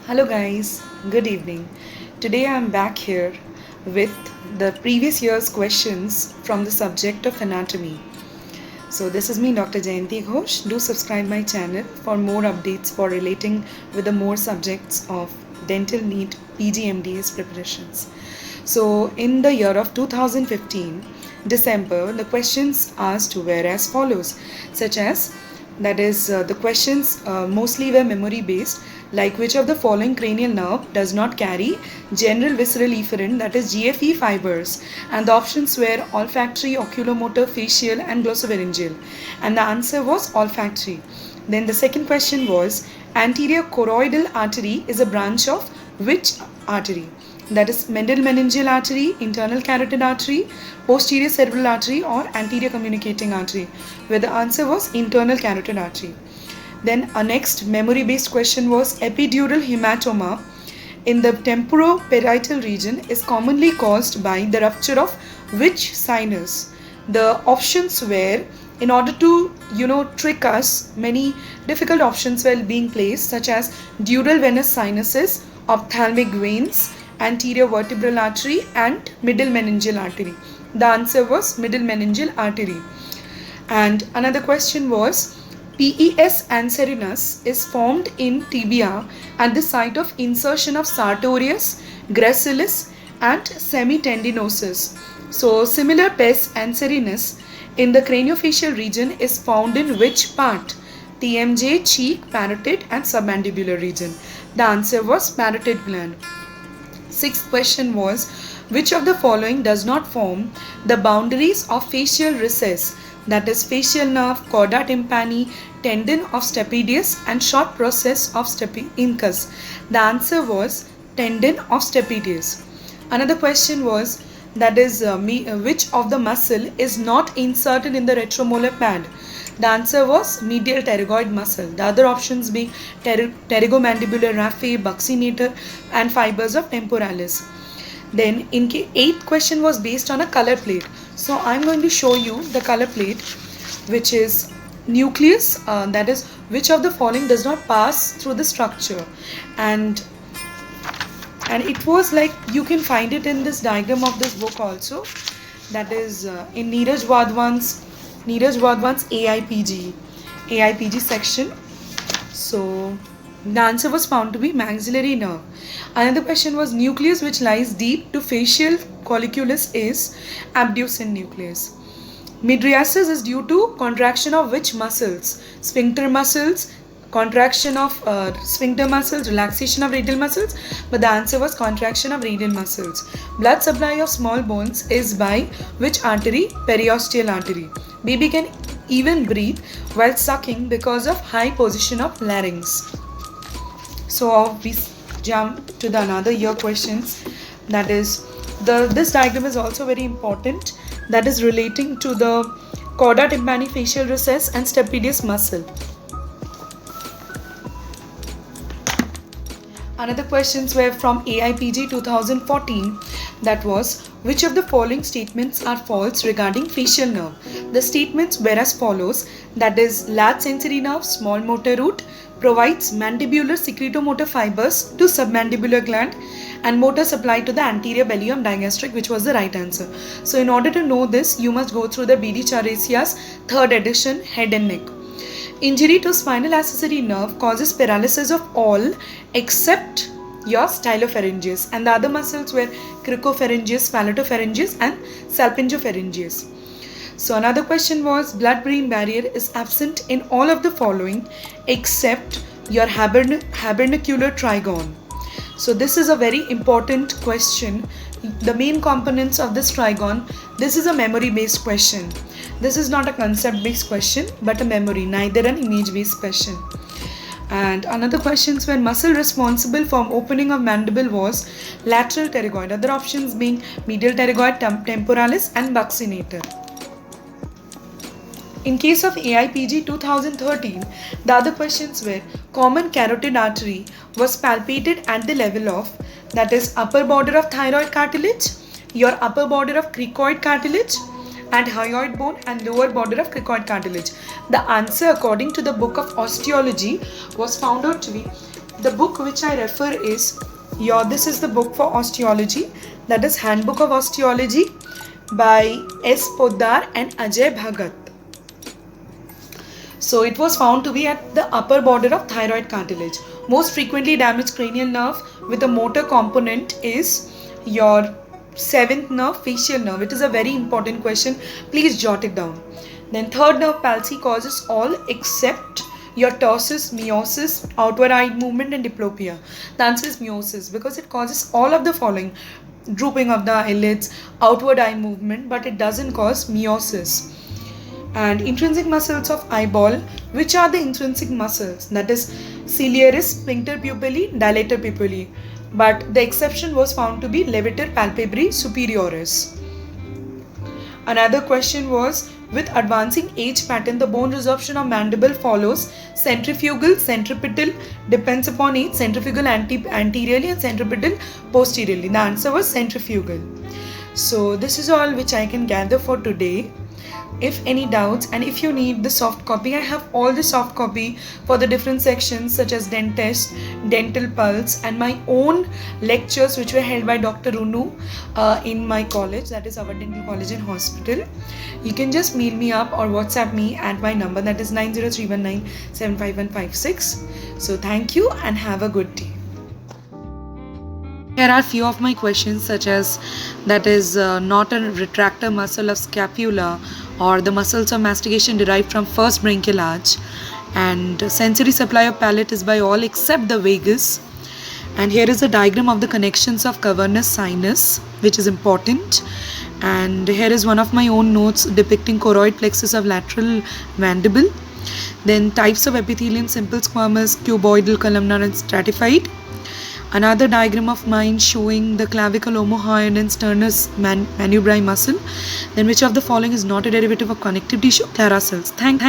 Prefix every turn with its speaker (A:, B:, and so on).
A: Hello, guys. Good evening. Today I'm back here with the previous year's questions from the subject of anatomy. So, this is me, Dr. Jayanti Ghosh. Do subscribe my channel for more updates for relating with the more subjects of dental NEET PGMDS preparations. So, in the year of 2015, December, the questions asked were as follows, such as the questions mostly were memory based, like which of the following cranial nerve does not carry general visceral efferent, that is GFE fibers, and the options were olfactory, oculomotor, facial, and glossopharyngeal, and the answer was olfactory. Then the second question was anterior choroidal artery is a branch of which artery? That is middle meningeal artery, internal carotid artery, posterior cerebral artery, or anterior communicating artery, where the answer was internal carotid artery. Then our next memory based question was epidural hematoma in the temporoparietal region is commonly caused by the rupture of which sinus? The options were, in order to trick us, many difficult options were being placed, such as dural venous sinuses, ophthalmic veins, anterior vertebral artery, and middle meningeal artery. The answer was middle meningeal artery. And another question was PES anserinus is formed in tibia at the site of insertion of sartorius, gracilis, and semitendinosus. So, similar PES anserinus in the craniofacial region is found in which part? TMJ, cheek, parotid, and submandibular region. The answer was parotid gland. Sixth question was which of the following does not form the boundaries of facial recess, that is facial nerve, chorda tympani, tendon of stapedius, and short process of incus. The answer was tendon of stapedius. Another question was which of the muscle is not inserted in the retromolar pad? The answer was medial pterygoid muscle. The other options being pterygomandibular raphe, buccinator, and fibers of temporalis. Then eighth question was based on a color plate. So I'm going to show you the color plate, which is nucleus, that is which of the following does not pass through the structure, and it was like, you can find it in this diagram of this book also, that is in Neeraj Wadhwan's AIPG section. So the answer was found to be maxillary nerve. Another question was nucleus which lies deep to facial colliculus is abducens nucleus. Mydriasis is due to contraction of which muscles? Sphincter muscles, contraction of sphincter muscles, relaxation of radial muscles, but the answer was contraction of radial muscles. Blood supply of small bones is by which artery? Periosteal artery. Baby can even breathe while sucking because of high position of larynx. So we jump to the another year questions, that is this diagram is also very important, that is relating to the chorda tympani facial recess and stapedius muscle. Another questions were from AIPG 2014, that was which of the following statements are false regarding facial nerve? The statements were as follows, that is large sensory nerve, small motor root, provides mandibular secretomotor fibers to submandibular gland and motor supply to the anterior belly digastric, which was the right answer. So in order to know this, you must go through the BD Charesia's third edition, head and neck. Injury to spinal accessory nerve causes paralysis of all except your stylopharyngeus, and the other muscles were cricopharyngeus, palatopharyngeus, and salpingopharyngeus. So another question was blood-brain barrier is absent in all of the following except your habernacular trigone. So this is a very important question. The main components of this trigone, this is a memory based question. This is not a concept based question but a memory, neither an image based question. And another questions were muscle responsible for opening of mandible was lateral pterygoid, other options being medial pterygoid, temporalis, and buccinator. In case of AIPG 2013, the other questions were common carotid artery was palpated at the level of, that is upper border of thyroid cartilage, your upper border of cricoid cartilage, and hyoid bone and lower border of cricoid cartilage. The answer according to the book of osteology was found out to be The book which I refer is this is the book for osteology, that is Handbook of Osteology by S. Poddar and Ajay Bhagat. So it was found to be at the upper border of thyroid cartilage. Most frequently damaged cranial nerve with a motor component is your seventh nerve, facial nerve. It is a very important question. Please jot it down. Then third nerve palsy causes all except your ptosis, meiosis, outward eye movement and diplopia. The answer is meiosis because it causes all of the following: drooping of the eyelids, outward eye movement, but it doesn't cause meiosis. And intrinsic muscles of eyeball, which are the intrinsic muscles? That is ciliaris, sphincter pupillae, dilator pupillae. But the exception was found to be levator palpebrae superioris. Another question was, with advancing age pattern, the bone resorption of mandible follows centrifugal, centripetal, depends upon age, centrifugal anteriorly and centripetal posteriorly. The answer was centrifugal. So this is all which I can gather for today. If any doubts and if you need the soft copy, I have all the soft copy for the different sections such as dentist, dental pulse, and my own lectures which were held by Dr. Runu in my college, that is our dental college and hospital. You can just mail me up or WhatsApp me at my number, that is 90319755156. So thank you and have a good day. Here are few of my questions such as, that is not a retractor muscle of scapula, or the muscles of mastication derived from first branchial arch, and sensory supply of palate is by all except the vagus. And here is a diagram of the connections of cavernous sinus, which is important. And here is one of my own notes depicting choroid plexus of lateral mandible. Then types of epithelium: simple squamous, cuboidal, columnar and stratified. Another diagram of mine showing the clavicle, omohyoid and sternus manubrae muscle. Then which of the following is not a derivative of connective tissue? Clara cells. Thank